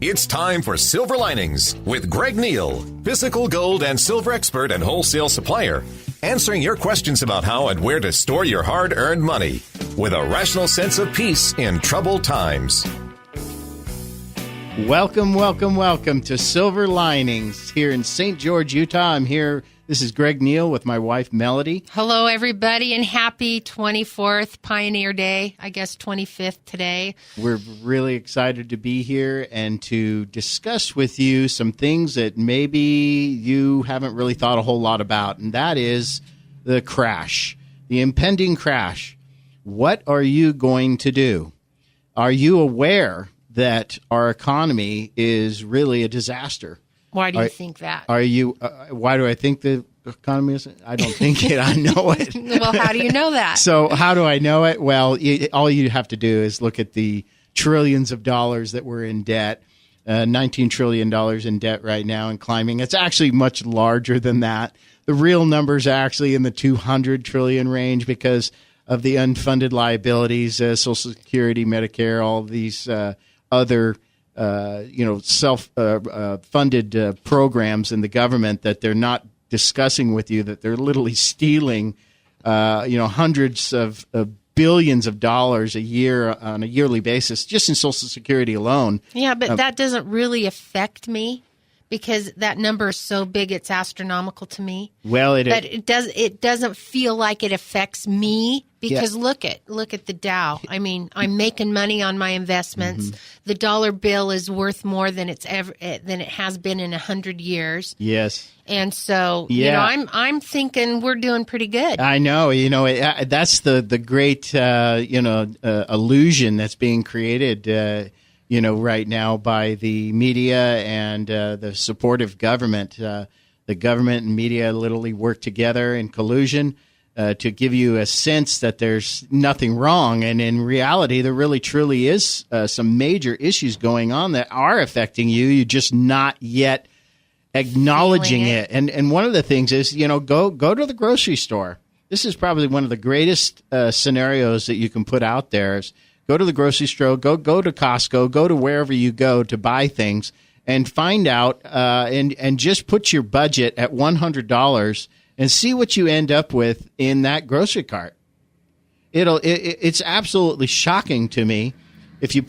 It's time for Silver Linings with Greg Neal, physical gold and silver expert and wholesale supplier, answering your questions about how and where to store your hard-earned money with a rational sense of peace in troubled times. Welcome to Silver Linings here in St. George, Utah. I'm here. This is Greg Neal with my wife, Melody. Hello, everybody, and happy 24th Pioneer Day. I guess 25th today. We're really excited to be here and to discuss with you some things that maybe you haven't really thought a whole lot about, and that is the crash, the impending crash. What are you going to do? Are you aware that our economy is really a disaster? Why do you think that? Are you? Why do I think the economy is? I don't think it. I know it. Well, how do you know that? So how do I know it? Well, all you have to do is look at the trillions of dollars that we're in debt. $19 trillion in debt right now and climbing. It's actually much larger than that. The real numbers are actually in the 200 trillion range because of the unfunded liabilities, Social Security, Medicare, all of these other self-funded programs in the government that they're not discussing with you, that they're literally stealing, hundreds of billions of dollars a year on a yearly basis, just in Social Security alone. Yeah, but that doesn't really affect me because that number is so big, it's astronomical to me. Well, it doesn't feel like it affects me because look at the Dow. I mean, I'm making money on my investments. Mm-hmm. The dollar bill is worth more than it has been in 100 years. Yes. And so, I'm thinking we're doing pretty good. I know. That's the great illusion that's being created right now by the media and the supportive government. The government and media literally work together in collusion to give you a sense that there's nothing wrong. And in reality, there really truly is some major issues going on that are affecting you. You're just not yet acknowledging it. And one of the things is, go to the grocery store. This is probably one of the greatest scenarios that you can put out there is go to the grocery store, go to Costco, go to wherever you go to buy things, and find out and just put your budget at $100 and see what you end up with in that grocery cart. It's absolutely shocking to me if you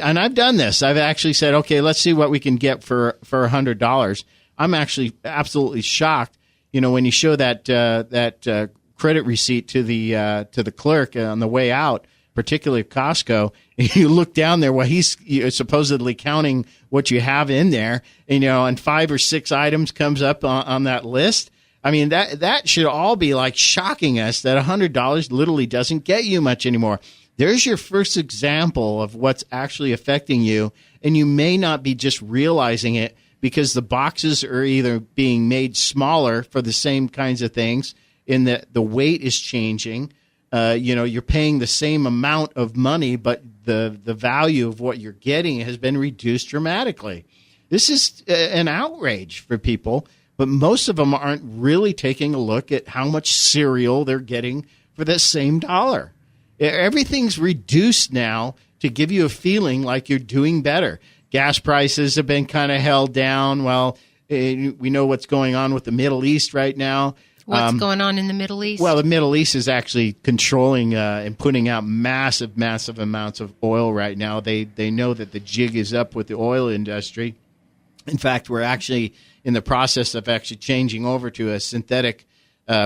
and I've done this. I've actually said, okay, let's see what we can get for $100. I'm actually absolutely shocked. When you show that credit receipt to the clerk on the way out, particularly at Costco, and you look down there while he's supposedly counting what you have in there, and 5 or 6 items comes up on that list. I mean, that should all be like shocking us that $100 literally doesn't get you much anymore. There's your first example of what's actually affecting you, and you may not be just realizing it because the boxes are either being made smaller for the same kinds of things, in that the weight is changing. You're paying the same amount of money, but the value of what you're getting has been reduced dramatically. This is an outrage for people, but most of them aren't really taking a look at how much cereal they're getting for the same dollar. Everything's reduced now to give you a feeling like you're doing better. Gas prices have been kind of held down. Well, we know what's going on with the Middle East right now. What's going on in the Middle East? Well, the Middle East is actually controlling and putting out massive amounts of oil right now. They know that the jig is up with the oil industry. In fact, we're actually in the process of actually changing over to a synthetic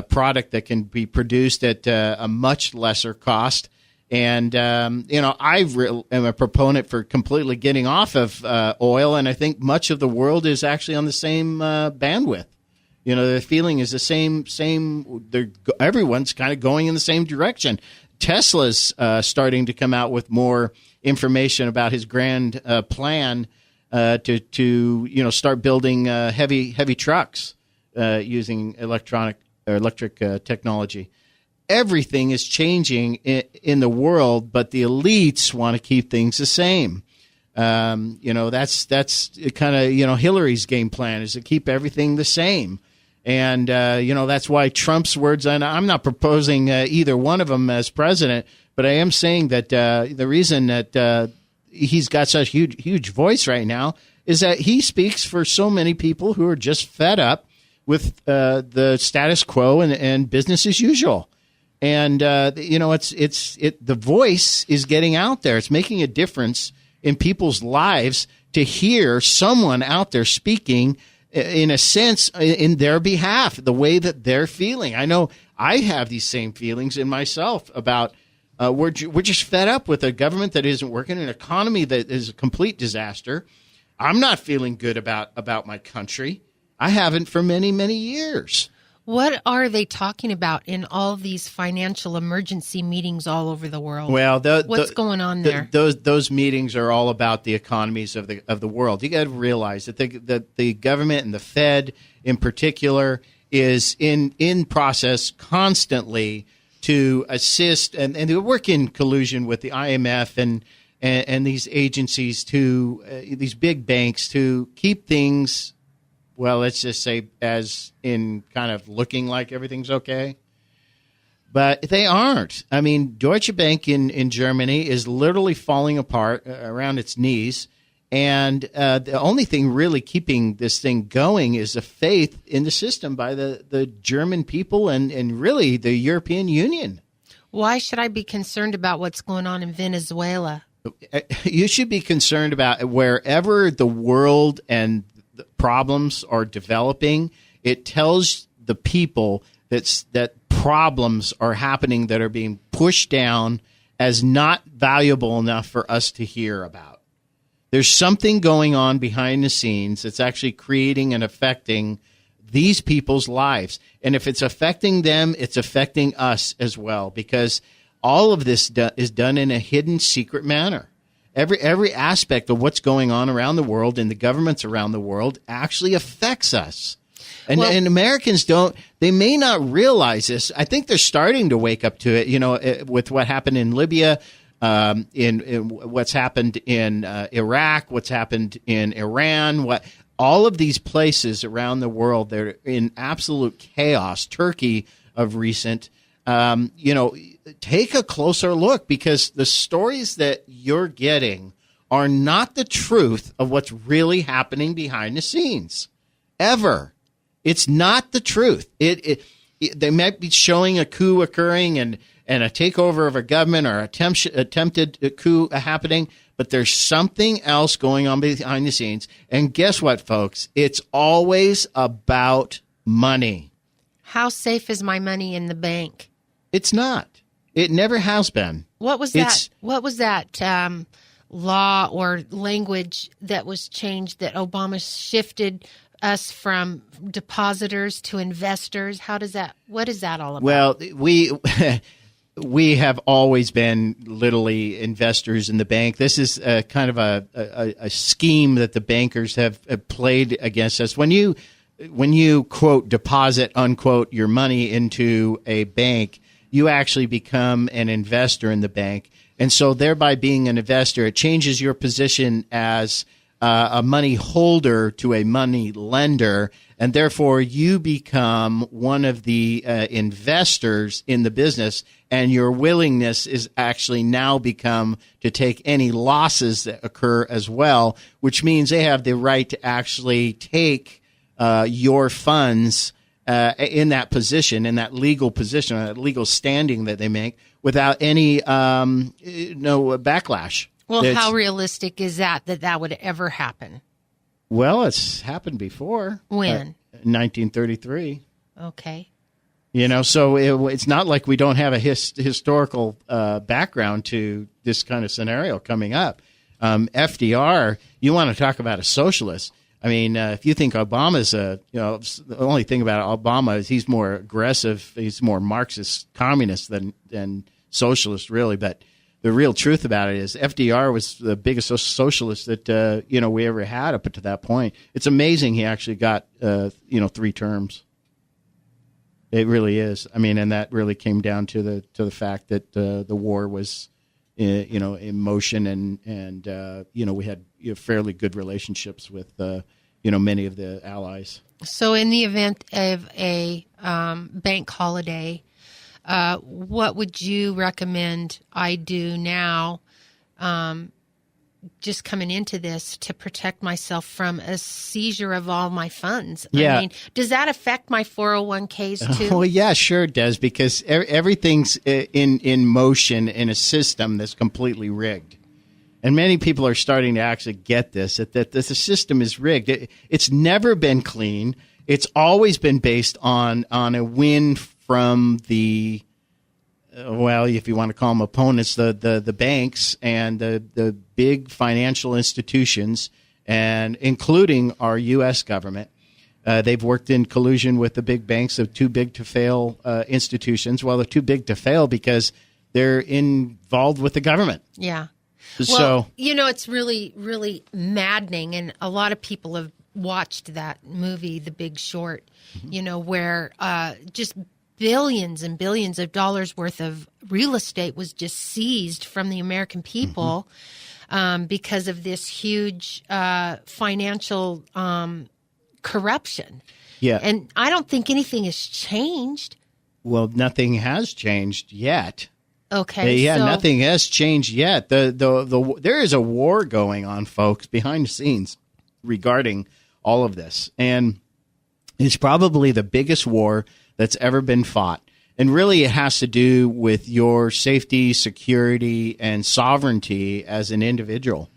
product that can be produced at a much lesser cost. And, am a proponent for completely getting off of oil, and I think much of the world is actually on the same bandwidth. The feeling is the same. Everyone's kind of going in the same direction. Tesla's starting to come out with more information about his grand plan to start building heavy trucks using electric technology. Everything is changing in the world, but the elites want to keep things the same. That's kind of Hillary's game plan is to keep everything the same. And, that's why Trump's words, and I'm not proposing either one of them as president, but I am saying that the reason that, he's got such huge voice right now is that he speaks for so many people who are just fed up with the status quo and business as usual. And the voice is getting out there. It's making a difference in people's lives to hear someone out there speaking in a sense in their behalf, the way that they're feeling. I know I have these same feelings in myself about we're just fed up with a government that isn't working, an economy that is a complete disaster. I'm not feeling good about my country. I haven't for many, many years. What are they talking about in all these financial emergency meetings all over the world? Well, what's going on there? Those meetings are all about the economies of the world. You got to realize that the government and the Fed in particular is in process constantly to assist and they work in collusion with the IMF and these agencies these big banks to keep things. Well, let's just say as in kind of looking like everything's okay. But they aren't. I mean, Deutsche Bank in Germany is literally falling apart around its knees. And the only thing really keeping this thing going is the faith in the system by the German people and really the European Union. Why should I be concerned about what's going on in Venezuela? You should be concerned about wherever the world and problems are developing. It tells the people that problems are happening that are being pushed down as not valuable enough for us to hear about. There's something going on behind the scenes that's actually creating and affecting these people's lives. And if it's affecting them, it's affecting us as well, because all of this is done in a hidden, secret manner. Every aspect of what's going on around the world and the governments around the world actually affects us. And Americans they may not realize this. I think they're starting to wake up to it, with what happened in Libya, in what's happened in Iraq, what's happened in Iran, all of these places around the world, they're in absolute chaos. Turkey of recent, take a closer look, because the stories that you're getting are not the truth of what's really happening behind the scenes. Ever. It's not the truth. They might be showing a coup occurring and a takeover of a government or attempted coup happening, but there's something else going on behind the scenes. And guess what, folks? It's always about money. How safe is my money in the bank? It's not. It never has been. What was that? What was that law or language that was changed that Obama shifted us from depositors to investors? What is that all about? Well, we have always been literally investors in the bank. This is kind of a scheme that the bankers have played against us. When you quote deposit unquote your money into a bank, you actually become an investor in the bank. And so thereby being an investor, it changes your position as a money holder to a money lender. And therefore you become one of the investors in the business. And your willingness is actually now become to take any losses that occur as well, which means they have the right to actually take your funds in that position, in that legal position, that legal standing that they make, without any backlash. Well, how realistic is that would ever happen? Well, it's happened before. When? 1933. Okay. So it's not like we don't have a historical background to this kind of scenario coming up. FDR, you want to talk about a socialist. I mean, if you think Obama's the only thing about Obama is he's more aggressive, he's more Marxist communist than socialist, really. But the real truth about it is FDR was the biggest socialist that we ever had up to that point. It's amazing he actually got 3 terms. It really is. I mean, and that really came down to the fact that the war was in motion, and we had fairly good relationships with many of the allies. So in the event of a bank holiday, what would you recommend I do now just coming into this to protect myself from a seizure of all my funds. Yeah. I mean, does that affect my 401ks too? Well, yeah, sure it does, because everything's in motion in a system that's completely rigged. And many people are starting to actually get this, that the system is rigged. It's never been clean. It's always been based on a win from the, well, if you want to call them opponents, the banks and the big financial institutions, and including our U.S. government. They've worked in collusion with the big banks, the too big to fail institutions. Well, they're too big to fail because they're involved with the government. Yeah. So, well, it's really, really maddening. And a lot of people have watched that movie, The Big Short, where just billions and billions of dollars worth of real estate was just seized from the American people because of this huge financial corruption. Yeah. And I don't think anything has changed. Well, nothing has changed yet. Okay. Yeah, so nothing has changed yet. There is a war going on, folks, behind the scenes regarding all of this. And it's probably the biggest war that's ever been fought. And really it has to do with your safety, security, and sovereignty as an individual.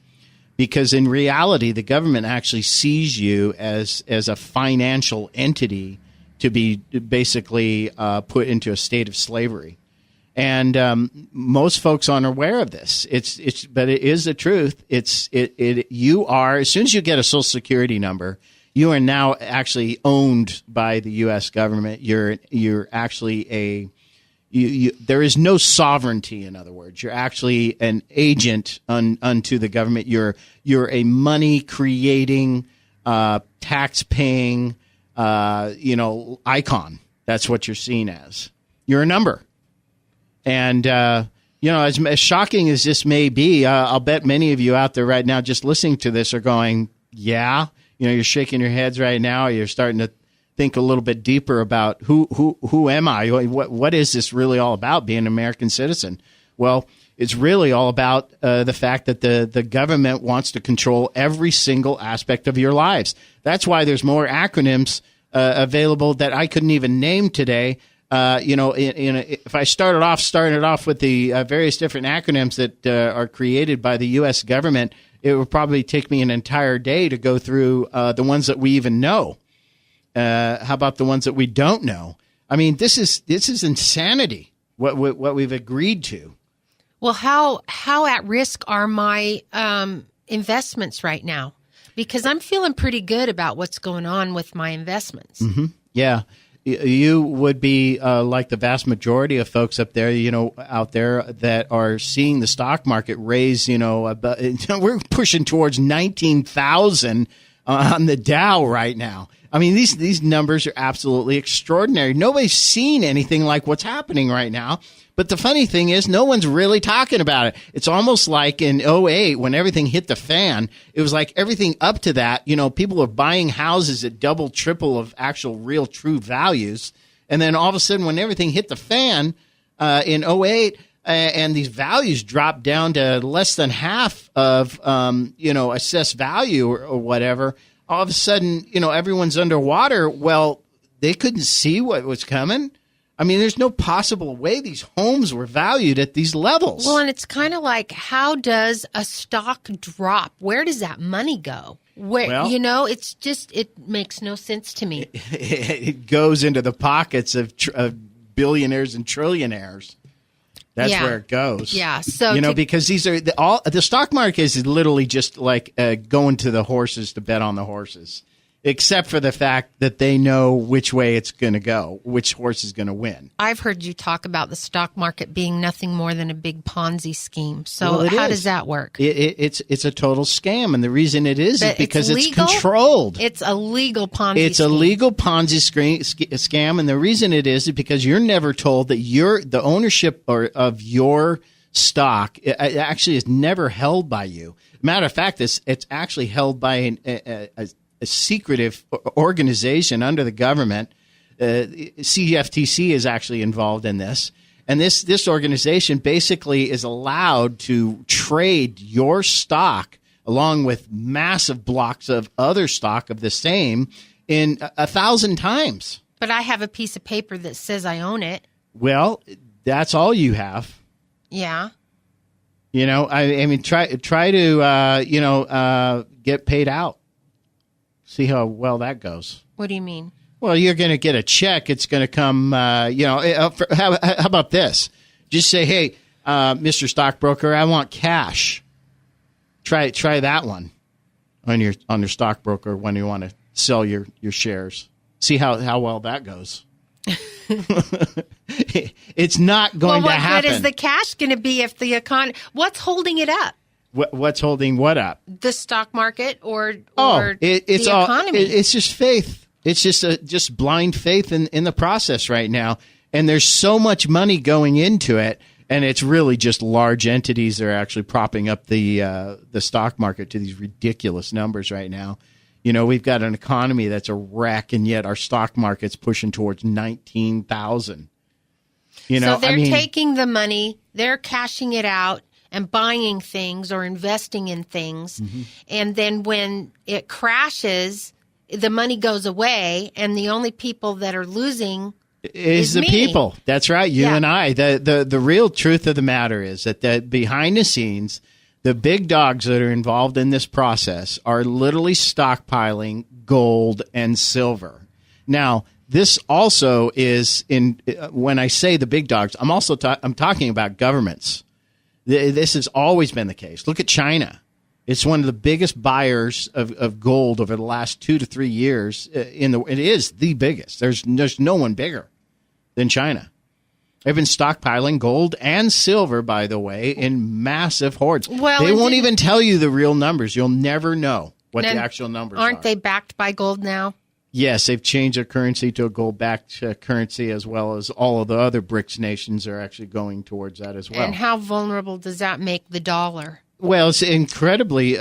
Because in reality, the government actually sees you as a financial entity to be basically put into a state of slavery. And most folks aren't aware of this. But it is the truth. You are, as soon as you get a Social Security number, you are now actually owned by the U.S. government. You're actually there is no sovereignty. In other words, you're actually an agent unto the government. You're a money creating, tax paying, icon. That's what you're seen as. You're a number. And, as shocking as this may be, I'll bet many of you out there right now just listening to this are going, yeah, you're shaking your heads right now. You're starting to think a little bit deeper about who am I? What is this really all about, being an American citizen? Well, it's really all about the fact that the government wants to control every single aspect of your lives. That's why there's more acronyms available that I couldn't even name today. If I started off with the various different acronyms that are created by the U.S. government, it would probably take me an entire day to go through the ones that we even know. How about the ones that we don't know? I mean, this is insanity. What we've agreed to. Well, how at risk are my investments right now? Because I'm feeling pretty good about what's going on with my investments. Mm-hmm. Yeah. You would be like the vast majority of folks up there, out there that are seeing the stock market raise, we're pushing towards 19,000 on the Dow right now. I mean, these numbers are absolutely extraordinary. Nobody's seen anything like what's happening right now. But the funny thing is, no one's really talking about it. It's almost like in 2008 when everything hit the fan. It was like everything up to that, people were buying houses at double, triple of actual real true values. And then all of a sudden when everything hit the fan in 2008 and these values dropped down to less than half of, assessed value or whatever, all of a sudden, everyone's underwater. Well, they couldn't see what was coming. I mean, there's no possible way these homes were valued at these levels. Well, and it's kind of like, how does a stock drop? Where does that money go? It's just, it makes no sense to me. It goes into the pockets of billionaires and trillionaires. That's where it goes. Yeah. So because these are the stock market is literally just like going to the horses to bet on the horses. Except for the fact that they know which way it's going to go, which horse is going to win. I've heard you talk about the stock market being nothing more than a big Ponzi scheme. So how does that work? It's a total scam, and the reason it is because it's controlled. It's a legal Ponzi scheme. It's a legal Ponzi scam, and the reason it is because you're never told that the ownership of your stock it actually is never held by you. Matter of fact, it's actually held by a secretive organization under the government. CFTC is actually involved in this. And this organization basically is allowed to trade your stock along with massive blocks of other stock of the same in 1,000 times. But I have a piece of paper that says I own it. Well, that's all you have. Yeah. You know, I mean, try to get paid out. See how well that goes. What do you mean? Well, you're going to get a check. It's going to come. How about this? Just say, hey, Mr. Stockbroker, I want cash. Try that one on your stockbroker when you want to sell your shares. See how well that goes. It's not going to happen. What good is the cash going to be if the economy? What's holding it up? What's holding what up? The stock market or it's the economy? It's just faith. It's just blind faith in the process right now. And there's so much money going into it, and it's really just large entities that are actually propping up the stock market to these ridiculous numbers right now. You know, we've got an economy that's a wreck, and yet our stock market's pushing towards 19,000. You know, so they're taking the money, they're cashing it out and buying things or investing in things. Mm-hmm. And then when it crashes, the money goes away, and the only people that are losing is the me. people. That's right, you and I. The real truth of the matter is that behind the scenes, the big dogs that are involved in this process are literally stockpiling gold and silver. Now, this also is when I say the big dogs, I'm talking about governments. This has always been the case. Look at China. It's one of the biggest buyers of gold over the last 2 to 3 years. It is the biggest. There's no one bigger than China. They've been stockpiling gold and silver, by the way, in massive hordes. Well, they won't even tell you the real numbers. You'll never know what the actual numbers are. Aren't they backed by gold now? Yes, they've changed their currency to a gold-backed currency, as well as all of the other BRICS nations are actually going towards that as well. And how vulnerable does that make the dollar? Well, it's incredibly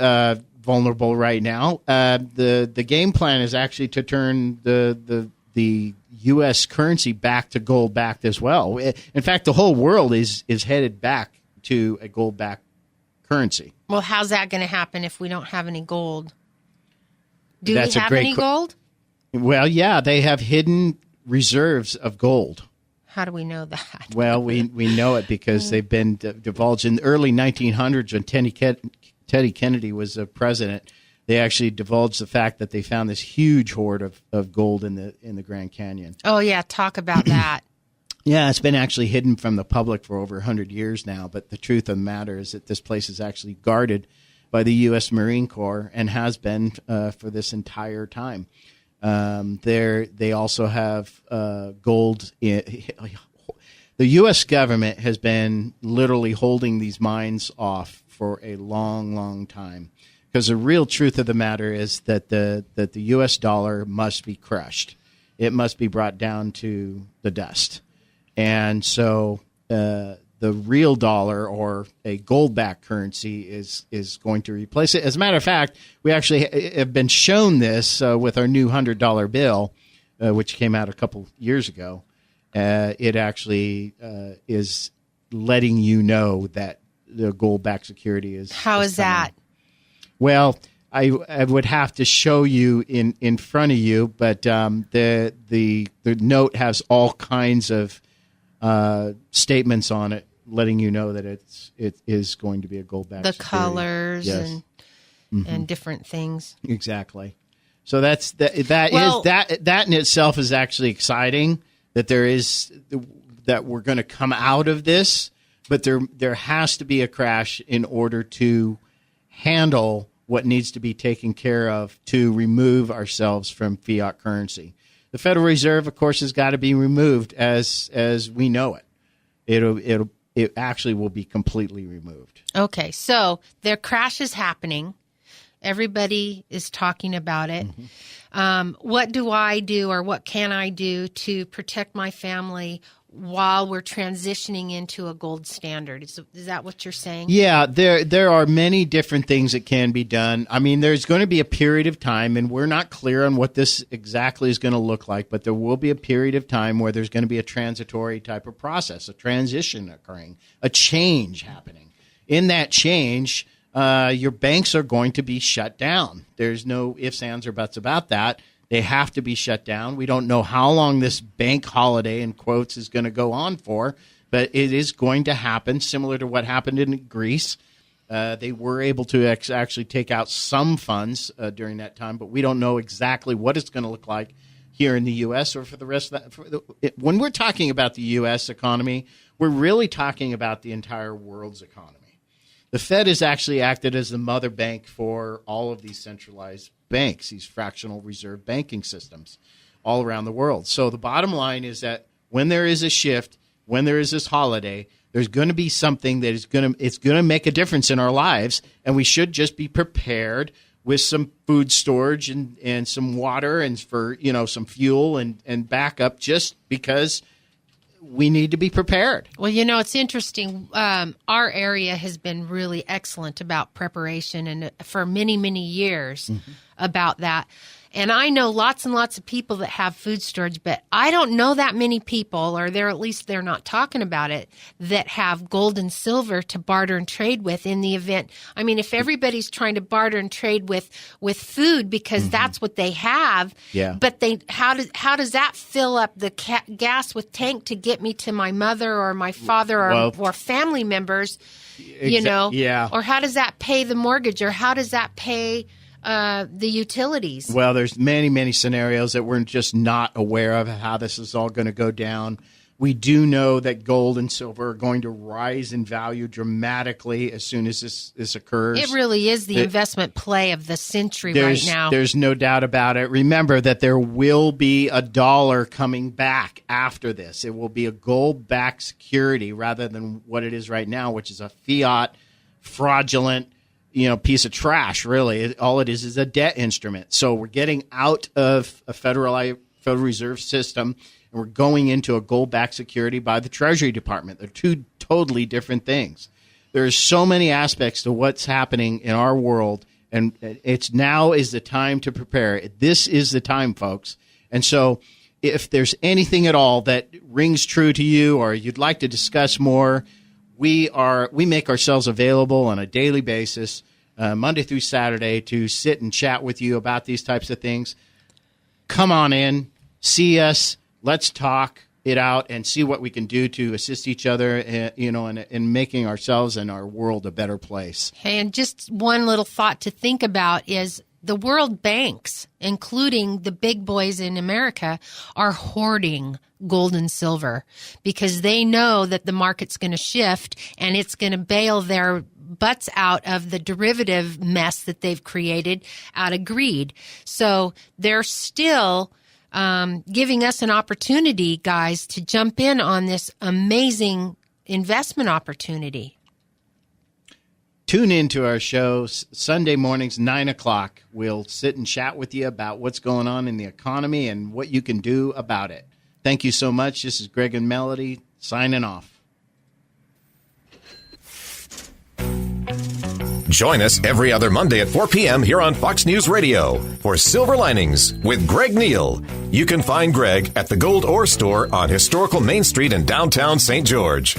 vulnerable right now. The game plan is actually to turn the U.S. currency back to gold-backed as well. In fact, the whole world is headed back to a gold-backed currency. Well, how's that going to happen if we don't have any gold? Do we have any gold? Well, yeah, they have hidden reserves of gold. How do we know that? Well, we know it because they've been divulged in the early 1900s when Teddy Kennedy was president. They actually divulged the fact that they found this huge hoard of gold in the Grand Canyon. Oh, yeah. Talk about that. Yeah, it's been actually hidden from the public for over 100 years now. But the truth of the matter is that this place is actually guarded by the U.S. Marine Corps and has been for this entire time. They also have gold. The U.S. government has been literally holding these mines off for a long, long time. Because the real truth of the matter is that the U.S. dollar must be crushed. It must be brought down to the dust. And so the real dollar or a gold-backed currency is going to replace it. As a matter of fact, we actually have been shown this with our new $100 bill, which came out a couple years ago. It actually is letting you know that the gold-backed security is. How is that? Well, I would have to show you in front of you, but the note has all kinds of statements on it, letting you know that it is going to be a gold-backed security. The colors and different things. Exactly. So that in itself is actually exciting. That we're going to come out of this, but there has to be a crash in order to handle what needs to be taken care of to remove ourselves from fiat currency. The Federal Reserve, of course, has got to be removed as we know it. It actually will be completely removed. Okay, so their crash is happening. Everybody is talking about it. Mm-hmm. What do I do, or what can I do to protect my family while we're transitioning into a gold standard? Is that what you're saying? Yeah, there are many different things that can be done. I mean, there's going to be a period of time, and we're not clear on what this exactly is going to look like, but there will be a period of time where there's going to be a transitory type of process, a transition occurring, a change happening. In that change, your banks are going to be shut down. There's no ifs, ands, or buts about that. They have to be shut down. We don't know how long this bank holiday, in quotes, is going to go on for, but it is going to happen, similar to what happened in Greece. They were able to actually take out some funds during that time, but we don't know exactly what it's going to look like here in the U.S. or for the rest of that. When we're talking about the U.S. economy, we're really talking about the entire world's economy. The Fed has actually acted as the mother bank for all of these centralized banks, these fractional reserve banking systems all around the world. So the bottom line is that when there is a shift, when there is this holiday, there's going to be something that is going to make a difference in our lives, and we should just be prepared with some food storage and some water and for some fuel and backup, just because we need to be prepared. Well, it's interesting. Our area has been really excellent about preparation, and for many, many years about that. And I know lots and lots of people that have food storage, but I don't know that many people, or at least they're not talking about it, that have gold and silver to barter and trade with in the event. I mean, if everybody's trying to barter and trade with food because that's what they have, but how does that fill up the gas with tank to get me to my mother or my father or family members, or how does that pay the mortgage, or how does that pay the utilities? Well, there's many, many scenarios that we're just not aware of how this is all going to go down. We do know that gold and silver are going to rise in value dramatically as soon as this occurs. It really is the investment play of the century right now. There's no doubt about it. Remember that there will be a dollar coming back after this. It will be a gold-backed security rather than what it is right now, which is a fiat, fraudulent, piece of trash, really. All it is a debt instrument. So we're getting out of a Federal Reserve system, and we're going into a gold-backed security by the Treasury Department. They're two totally different things. There's so many aspects to what's happening in our world, and now is the time to prepare. This is the time, folks. And so if there's anything at all that rings true to you or you'd like to discuss more, we make ourselves available on a daily basis, Monday through Saturday, to sit and chat with you about these types of things. Come on in, see us, let's talk it out and see what we can do to assist each other, in making ourselves and our world a better place. Hey, and just one little thought to think about is the world banks, including the big boys in America, are hoarding gold and silver because they know that the market's going to shift and it's going to bail their butts out of the derivative mess that they've created out of greed. So they're still giving us an opportunity, guys, to jump in on this amazing investment opportunity. Tune in to our show Sunday mornings, 9 o'clock. We'll sit and chat with you about what's going on in the economy and what you can do about it. Thank you so much. This is Greg and Melody signing off. Join us every other Monday at 4 p.m. here on Fox News Radio for Silver Linings with Greg Neal. You can find Greg at the Gold Ore Store on historical Main Street in downtown St. George.